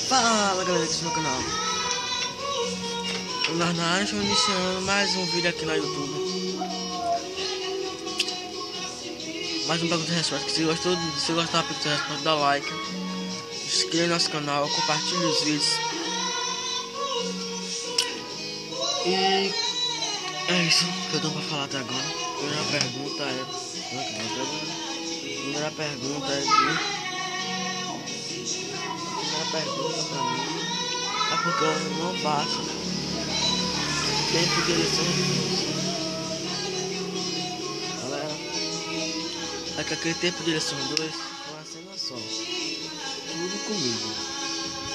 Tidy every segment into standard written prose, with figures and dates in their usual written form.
Fala galera aqui no meu canal. Nós na área, estamos iniciando mais um vídeo aqui no YouTube. Mais um pergunta e resposta. Se gostou, se gostar da pergunta e resposta, dá like, se inscreva no nosso canal, compartilhe os vídeos. E é isso que eu tenho pra falar até agora. A primeira pergunta é pra mim é porque eu não passo tempo de eleições. Galera, é que aquele tempo de eleições 2 foi uma cena só. Tudo comigo.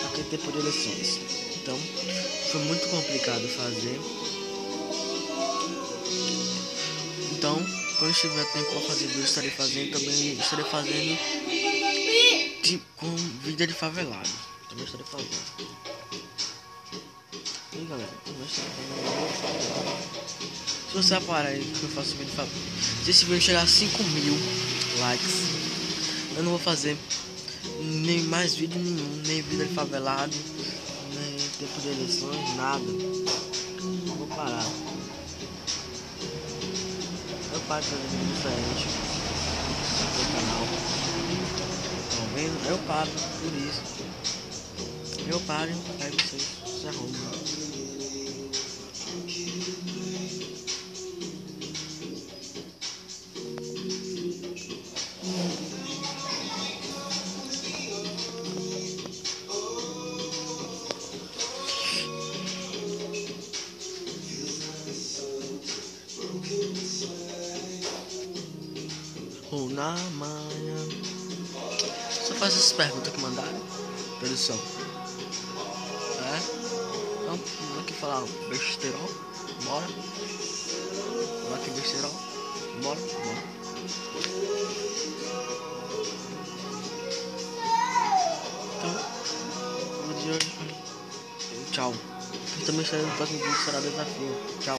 Aquele tempo de eleições. Então, foi muito complicado fazer. Então, quando eu tiver tempo para fazer vídeo, estarei fazendo também. Estarei fazendo tipo, com vídeo de favelado. Também estarei fazendo. E galera, também estarei fazendo. Se você reparar aí que eu faço vídeo de favelado, se esse vídeo chegar a 5.000 likes, eu não vou fazer nem mais vídeo nenhum, nem vídeo de favelado, nem tempo de eleições, nada. Eu vou parar. Eu paro de fazer vídeo diferente no canal. Estão vendo? Eu paro por isso. Eu paro e aí vocês se arrumam. Ou na manhã. Só faz essas perguntas que mandaram. Produção. Então, vamos aqui falar besterol. Bora. Vamos aqui besterol. Bora. Então, o vídeo de hoje foi. Tchau. E também estarei no próximo vídeo, será desafio. Tchau.